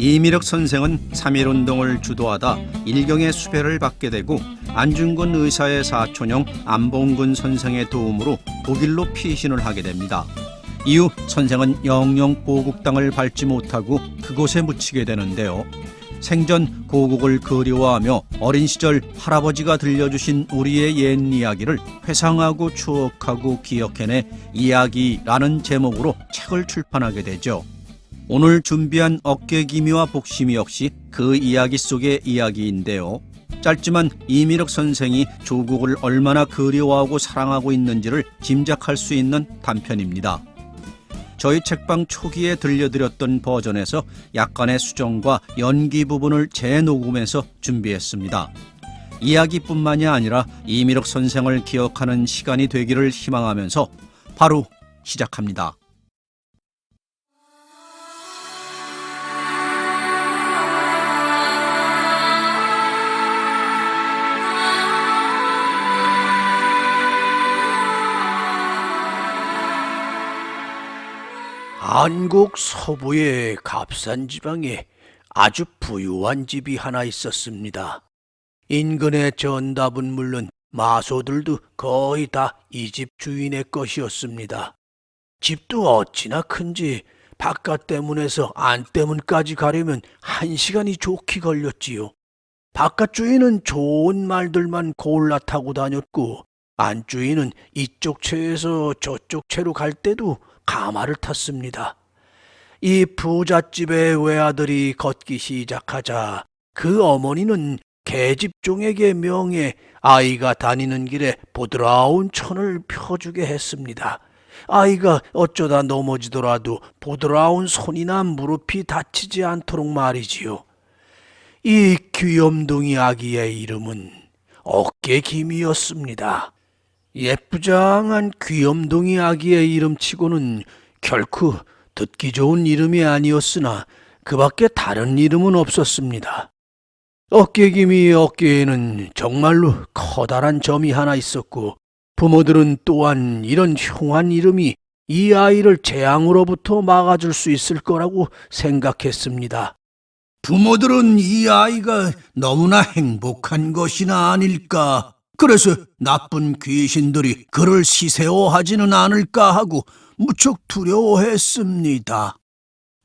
이미륵 선생은 3.1운동을 주도하다 일경의 수배를 받게 되고 안중근 의사의 사촌형 안봉근 선생의 도움으로 독일로 피신을 하게 됩니다. 이후 선생은 영영 고국땅을 밟지 못하고 그곳에 묻히게 되는데요. 생전 고국을 그리워하며 어린 시절 할아버지가 들려주신 우리의 옛 이야기를 회상하고 추억하고 기억해내 이야기라는 제목으로 책을 출판하게 되죠. 오늘 준비한 어깨기미와 복심이 역시 그 이야기 속의 이야기인데요. 짧지만 이미륵 선생이 조국을 얼마나 그리워하고 사랑하고 있는지를 짐작할 수 있는 단편입니다. 저희 책방 초기에 들려드렸던 버전에서 약간의 수정과 연기 부분을 재녹음해서 준비했습니다. 이야기뿐만이 아니라 이미륵 선생을 기억하는 시간이 되기를 희망하면서 바로 시작합니다. 한국 서부의 값산 지방에 아주 부유한 집이 하나 있었습니다. 인근의 전답은 물론 마소들도 거의 다 이 집 주인의 것이었습니다. 집도 어찌나 큰지 바깥 대문에서 안대문까지 가려면 1시간이 좋게 걸렸지요. 바깥 주인은 좋은 말들만 골라 타고 다녔고 안 주인은 이쪽 채에서 저쪽 채로 갈 때도 가마를 탔습니다. 이 부잣집의 외아들이 걷기 시작하자 그 어머니는 계집종에게 명해 아이가 다니는 길에 보드라운 천을 펴주게 했습니다. 아이가 어쩌다 넘어지더라도 보드라운 손이나 무릎이 다치지 않도록 말이지요. 이 귀염둥이 아기의 이름은 어깨김이었습니다. 예쁘장한 귀염둥이 아기의 이름치고는 결코 듣기 좋은 이름이 아니었으나 그 밖에 다른 이름은 없었습니다. 어깨김이의 어깨에는 정말로 커다란 점이 하나 있었고 부모들은 또한 이런 흉한 이름이 이 아이를 재앙으로부터 막아줄 수 있을 거라고 생각했습니다. 부모들은 이 아이가 너무나 행복한 것이나 아닐까. 그래서 나쁜 귀신들이 그를 시세호하지는 않을까 하고 무척 두려워했습니다.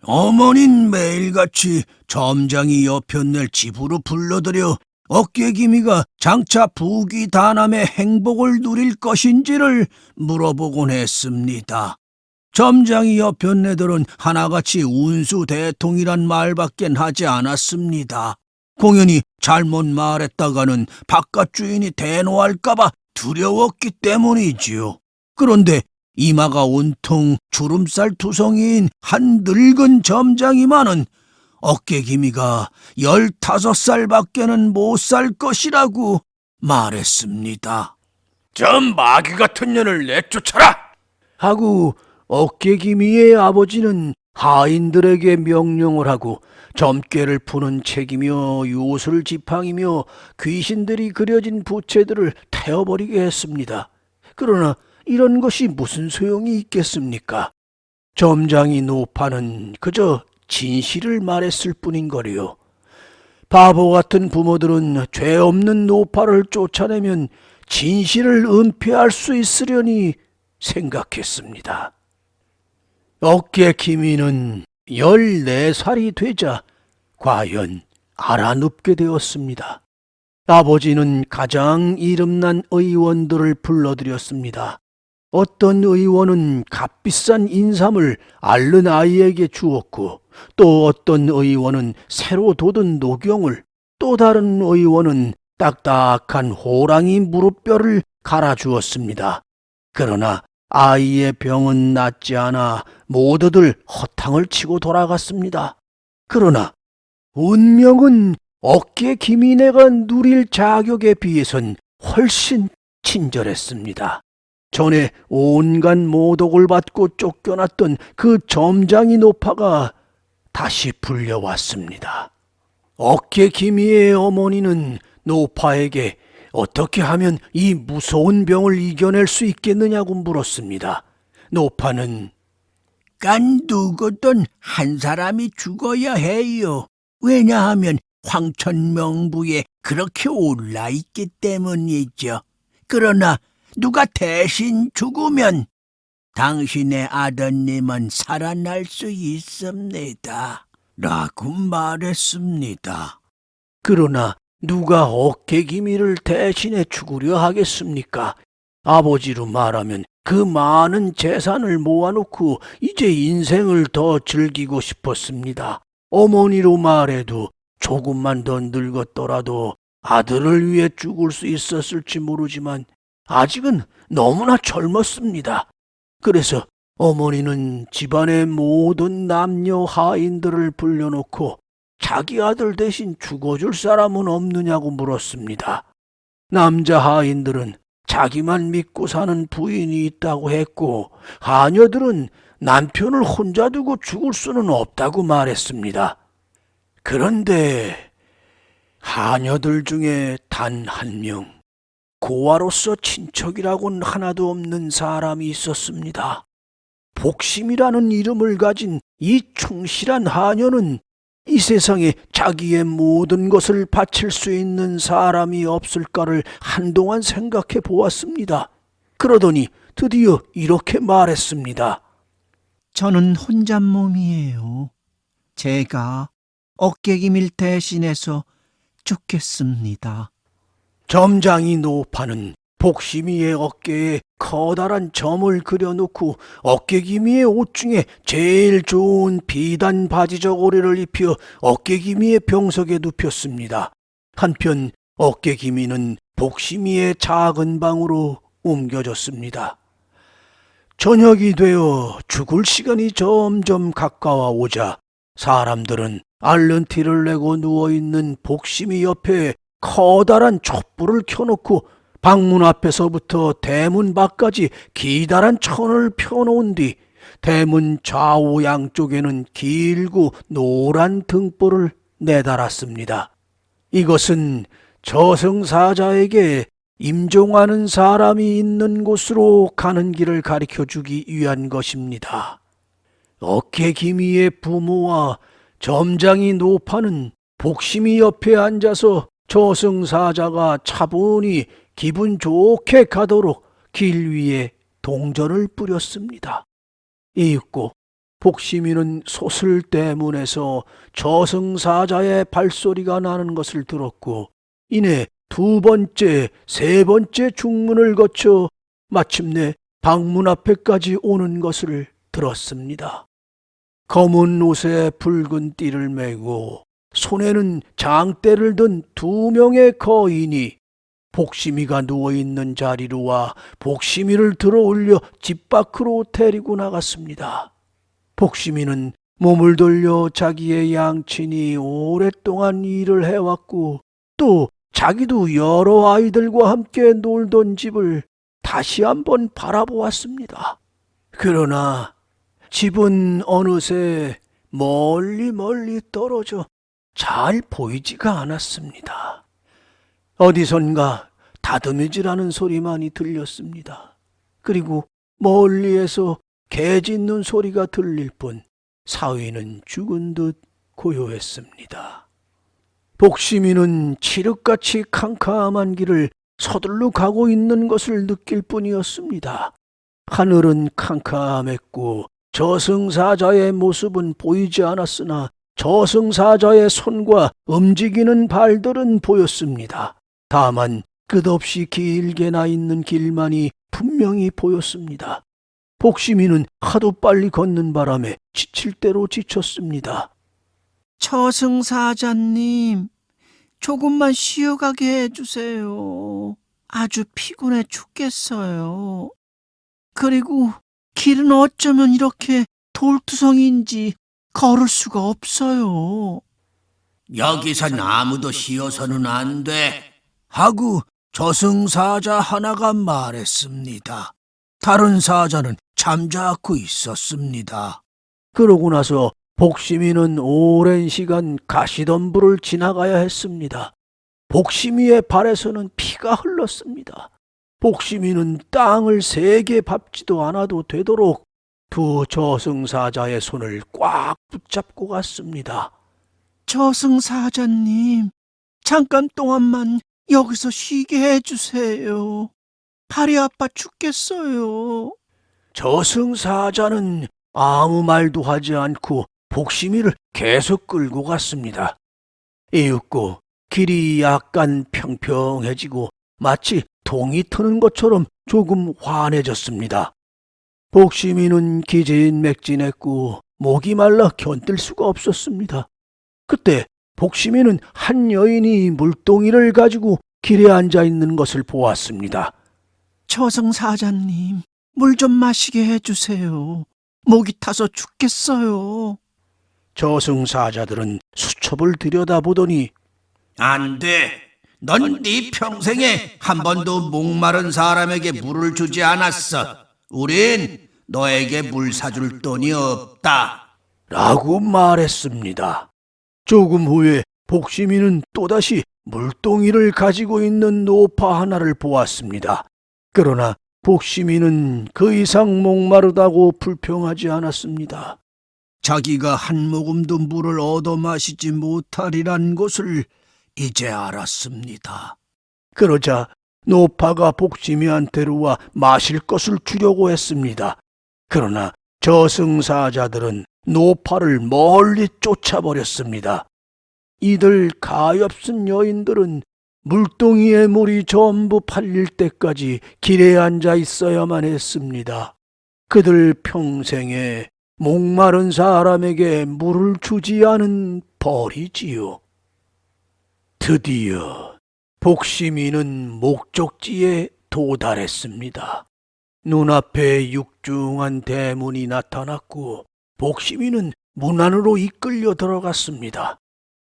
어머닌 매일같이 점장이 여편넬 집으로 불러들여 어깨기미가 장차 부귀다남의 행복을 누릴 것인지를 물어보곤 했습니다. 점장이 여편네들은 하나같이 운수대통이란 말밖엔 하지 않았습니다. 공연히 잘못 말했다가는 바깥 주인이 대노할까봐 두려웠기 때문이지요. 그런데 이마가 온통 주름살 투성이인 한 늙은 점장이만은 어깨기미가 15살밖에는 못 살 것이라고 말했습니다. 저 마귀 같은 년을 내쫓아라! 하고 어깨기미의 아버지는 하인들에게 명령을 하고 점괘를 푸는 책이며 요술 지팡이며 귀신들이 그려진 부채들을 태워버리게 했습니다. 그러나 이런 것이 무슨 소용이 있겠습니까? 점장이 노파는 그저 진실을 말했을 뿐인 거리요. 바보 같은 부모들은 죄 없는 노파를 쫓아내면 진실을 은폐할 수 있으려니 생각했습니다. 어깨기미는 14살이 되자 과연 알아눕게 되었습니다. 아버지는 가장 이름난 의원들을 불러들였습니다. 어떤 의원은 값비싼 인삼을 앓는 아이에게 주었고 또 어떤 의원은 새로 돋은 노경을 또 다른 의원은 딱딱한 호랑이 무릎뼈를 갈아주었습니다. 그러나 아이의 병은 낫지 않아 모두들 허탕을 치고 돌아갔습니다. 그러나 운명은 어깨기미네가 누릴 자격에 비해선 훨씬 친절했습니다. 전에 온갖 모독을 받고 쫓겨났던 그 점장이 노파가 다시 불려왔습니다. 어깨기미의 어머니는 노파에게 어떻게 하면 이 무서운 병을 이겨낼 수 있겠느냐고 물었습니다. 노파는 그러니까 누구든 한 사람이 죽어야 해요. 왜냐하면 황천명부에 그렇게 올라있기 때문이죠. 그러나 누가 대신 죽으면 당신의 아드님은 살아날 수 있습니다. 라고 말했습니다. 그러나 누가 어깨기미를 대신해 죽으려 하겠습니까? 아버지로 말하면 그 많은 재산을 모아놓고 이제 인생을 더 즐기고 싶었습니다. 어머니로 말해도 조금만 더 늙었더라도 아들을 위해 죽을 수 있었을지 모르지만 아직은 너무나 젊었습니다. 그래서 어머니는 집안의 모든 남녀 하인들을 불러놓고 자기 아들 대신 죽어줄 사람은 없느냐고 물었습니다. 남자 하인들은 자기만 믿고 사는 부인이 있다고 했고, 하녀들은 남편을 혼자 두고 죽을 수는 없다고 말했습니다. 그런데 하녀들 중에 단 한 명, 고아로서 친척이라고는 하나도 없는 사람이 있었습니다. 복심이라는 이름을 가진 이 충실한 하녀는 이 세상에 자기의 모든 것을 바칠 수 있는 사람이 없을까를 한동안 생각해 보았습니다. 그러더니 드디어 이렇게 말했습니다. 저는 혼잣몸이에요. 제가 어깨기밀 대신해서 죽겠습니다. 점장이 노파는 복심이의 어깨에 커다란 점을 그려놓고 어깨기미의 옷 중에 제일 좋은 비단 바지 저고리를 입혀 어깨기미의 병석에 눕혔습니다. 한편 어깨기미는 복심이의 작은 방으로 옮겨졌습니다. 저녁이 되어 죽을 시간이 점점 가까워 오자 사람들은 앓는 티를 내고 누워있는 복심이 옆에 커다란 촛불을 켜놓고 방문 앞에서부터 대문 밖까지 기다란 천을 펴놓은 뒤 대문 좌우 양쪽에는 길고 노란 등불을 내달았습니다. 이것은 저승사자에게 임종하는 사람이 있는 곳으로 가는 길을 가리켜주기 위한 것입니다. 어깨기미의 부모와 점장이 노파는 복심이 옆에 앉아서 저승사자가 차분히 기분 좋게 가도록 길 위에 동전을 뿌렸습니다. 이윽고 복심이는 솟을 대문에서 저승사자의 발소리가 나는 것을 들었고 이내 두 번째, 세 번째 중문을 거쳐 마침내 방문 앞에까지 오는 것을 들었습니다. 검은 옷에 붉은 띠를 메고 손에는 장대를 든 두 명의 거인이 복심이가 누워있는 자리로 와 복심이를 들어올려 집 밖으로 데리고 나갔습니다. 복심이는 몸을 돌려 자기의 양친이 오랫동안 일을 해왔고 또 자기도 여러 아이들과 함께 놀던 집을 다시 한번 바라보았습니다. 그러나 집은 어느새 멀리 멀리 떨어져 잘 보이지가 않았습니다. 어디선가 다듬이질하는 소리만이 들렸습니다. 그리고 멀리에서 개 짖는 소리가 들릴 뿐 사위는 죽은 듯 고요했습니다. 복심이는 칠흑같이 캄캄한 길을 서둘러 가고 있는 것을 느낄 뿐이었습니다. 하늘은 캄캄했고 저승사자의 모습은 보이지 않았으나 저승사자의 손과 움직이는 발들은 보였습니다. 다만 끝없이 길게 나 있는 길만이 분명히 보였습니다. 복심이는 하도 빨리 걷는 바람에 지칠 대로 지쳤습니다. 저승사자님, 조금만 쉬어가게 해주세요. 아주 피곤해 죽겠어요. 그리고 길은 어쩌면 이렇게 돌투성인지 걸을 수가 없어요. 여기선 아무도 쉬어서는 안 돼. 하고 저승사자 하나가 말했습니다. 다른 사자는 잠자코 있었습니다. 그러고 나서 복심이는 오랜 시간 가시덤불을 지나가야 했습니다. 복심이의 발에서는 피가 흘렀습니다. 복심이는 땅을 세게 밟지도 않아도 되도록 두 저승사자의 손을 꽉 붙잡고 갔습니다. 저승사자님, 잠깐 동안만 여기서 쉬게 해주세요. 팔이 아파 죽겠어요. 저승사자는 아무 말도 하지 않고 복심이를 계속 끌고 갔습니다. 이윽고 길이 약간 평평해지고 마치 동이 트는 것처럼 조금 환해졌습니다. 복심이는 기진맥진했고 목이 말라 견딜 수가 없었습니다. 그때 복심이는 한 여인이 물동이를 가지고 길에 앉아 있는 것을 보았습니다. 저승사자님, 물 좀 마시게 해주세요. 목이 타서 죽겠어요. 저승사자들은 수첩을 들여다보더니 안 돼. 넌 네 평생에 한 번도 목마른 사람에게 물을 주지 않았어. 우린 너에게 물 사줄 돈이 없다. 라고 말했습니다. 조금 후에 복심이는 또다시 물동이를 가지고 있는 노파 하나를 보았습니다. 그러나 복심이는 그 이상 목마르다고 불평하지 않았습니다. 자기가 한 모금도 물을 얻어 마시지 못하리란 것을 이제 알았습니다. 그러자 노파가 복심이한테로 와 마실 것을 주려고 했습니다. 그러나 저승사자들은 노파를 멀리 쫓아버렸습니다. 이들 가엾은 여인들은 물동이의 물이 전부 팔릴 때까지 길에 앉아 있어야만 했습니다. 그들 평생에 목마른 사람에게 물을 주지 않은 벌이지요. 드디어 복심이는 목적지에 도달했습니다. 눈앞에 육중한 대문이 나타났고 복심이는 문 안으로 이끌려 들어갔습니다.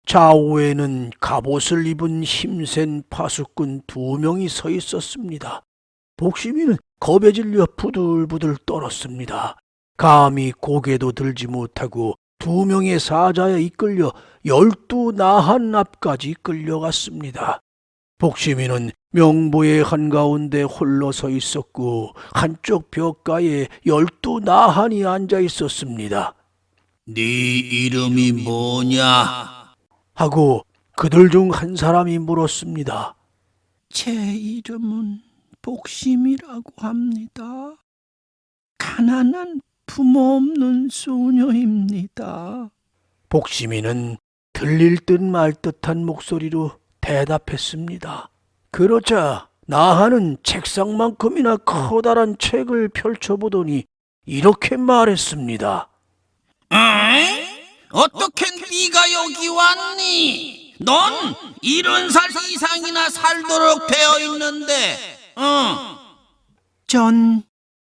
좌우에는 갑옷을 입은 힘센 파수꾼 2명이 서 있었습니다. 복심이는 겁에 질려 부들부들 떨었습니다. 감히 고개도 들지 못하고 2명의 사자에 이끌려 12나한 앞까지 끌려갔습니다. 복심이는 명부의 한가운데 홀로 서 있었고 한쪽 벽가에 12나한이 앉아 있었습니다. 네 이름이 뭐냐? 하고 그들 중 한 사람이 물었습니다. 제 이름은 복심이라고 합니다. 가난한 부모 없는 소녀입니다. 복심이는 들릴 듯 말 듯한 목소리로 대답했습니다. 그러자 나하는 책상만큼이나 커다란 책을 펼쳐보더니 이렇게 말했습니다. 어떻게 네가 여기 왔니? 넌 70살 이상이나 살도록 되어 있는데. 전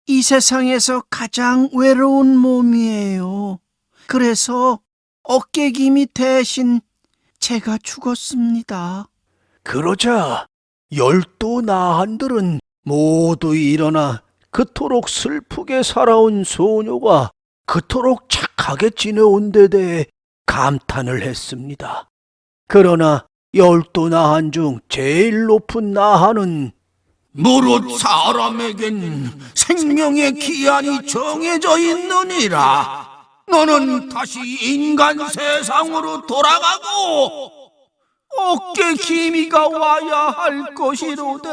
이 세상에서 가장 외로운 몸이에요. 그래서 어깨김이 대신 제가 죽었습니다. 그러자 12나한들은 모두 일어나 그토록 슬프게 살아온 소녀가 그토록 착하게 지내온 데 대해 감탄을 했습니다. 그러나 12나한 중 제일 높은 나한은 무릇 사람에겐 생명의 기한이 정해져 있느니라. 너는 다시 인간 세상으로 돌아가고 어깨 기미가 와야 할 것이로되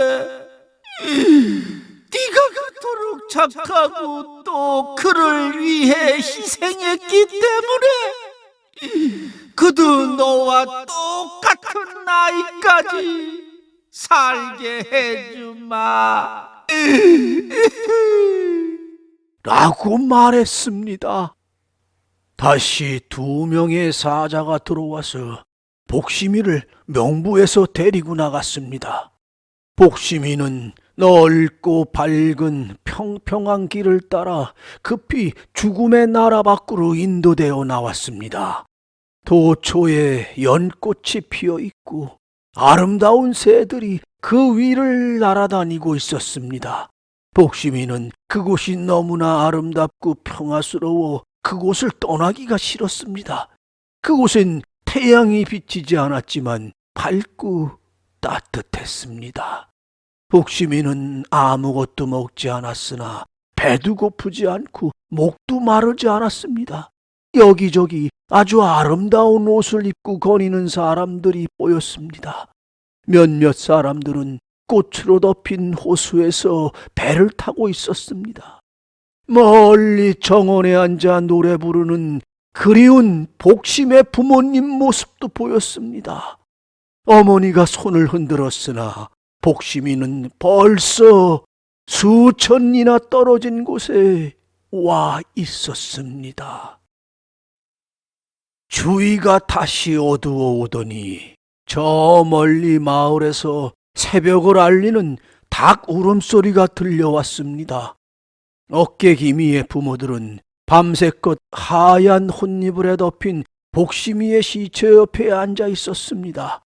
네가 그토록 착하고 또 그를 위해 희생했기 때문에 그도 너와 똑같은 나이까지 살게 해주마. 라고 말했습니다. 다시 2명의 사자가 들어와서 복심이를 명부에서 데리고 나갔습니다. 복심이는 넓고 밝은 평평한 길을 따라 급히 죽음의 나라 밖으로 인도되어 나왔습니다. 도초에 연꽃이 피어 있고 아름다운 새들이 그 위를 날아다니고 있었습니다. 복심이는 그곳이 너무나 아름답고 평화스러워 그곳을 떠나기가 싫었습니다. 그곳엔 태양이 비치지 않았지만 밝고 따뜻했습니다. 복심이는 아무것도 먹지 않았으나 배도 고프지 않고 목도 마르지 않았습니다. 여기저기 아주 아름다운 옷을 입고 거니는 사람들이 보였습니다. 몇몇 사람들은 꽃으로 덮인 호수에서 배를 타고 있었습니다. 멀리 정원에 앉아 노래 부르는 그리운 복심의 부모님 모습도 보였습니다. 어머니가 손을 흔들었으나 복심이는 벌써 수천리나 떨어진 곳에 와 있었습니다. 주위가 다시 어두워 오더니 저 멀리 마을에서 새벽을 알리는 닭 울음소리가 들려왔습니다. 어깨 기미의 부모들은 밤새껏 하얀 혼이불에 덮인 복심이의 시체 옆에 앉아 있었습니다.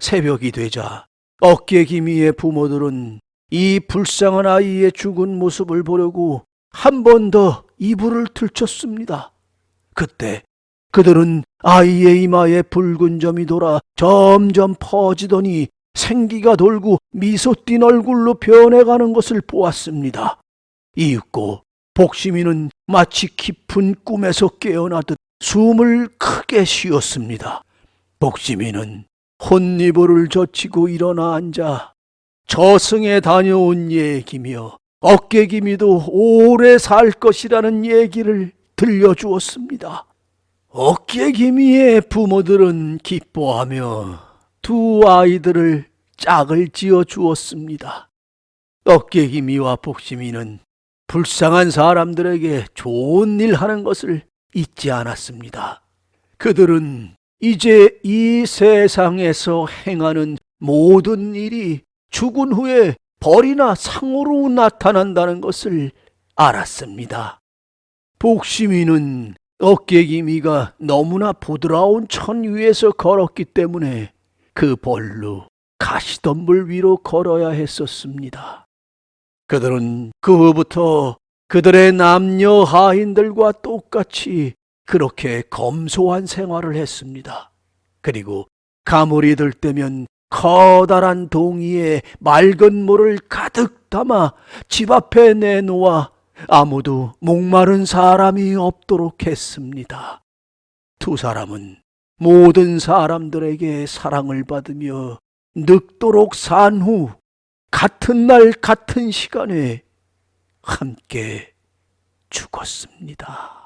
새벽이 되자 어깨 기미의 부모들은 이 불쌍한 아이의 죽은 모습을 보려고 한 번 더 이불을 들쳤습니다. 그때 그들은 아이의 이마에 붉은 점이 돌아 점점 퍼지더니 생기가 돌고 미소 띤 얼굴로 변해가는 것을 보았습니다. 이윽고 복심이는 마치 깊은 꿈에서 깨어나듯 숨을 크게 쉬었습니다. 복심이는 혼이불을 젖히고 일어나 앉아 저승에 다녀온 얘기며 어깨기미도 오래 살 것이라는 얘기를 들려주었습니다. 어깨기미의 부모들은 기뻐하며 두 아이들을 짝을 지어 주었습니다. 어깨기미와 복심이는 불쌍한 사람들에게 좋은 일 하는 것을 잊지 않았습니다. 그들은 이제 이 세상에서 행하는 모든 일이 죽은 후에 벌이나 상으로 나타난다는 것을 알았습니다. 복심이는 어깨기미가 너무나 부드러운 천 위에서 걸었기 때문에 그 벌로 가시덤불 위로 걸어야 했었습니다. 그들은 그 후부터 그들의 남녀 하인들과 똑같이 그렇게 검소한 생활을 했습니다. 그리고 가물이 들 때면 커다란 동이에 맑은 물을 가득 담아 집 앞에 내놓아 아무도 목마른 사람이 없도록 했습니다. 두 사람은 모든 사람들에게 사랑을 받으며 늙도록 산 후 같은 날 같은 시간에 함께 죽었습니다.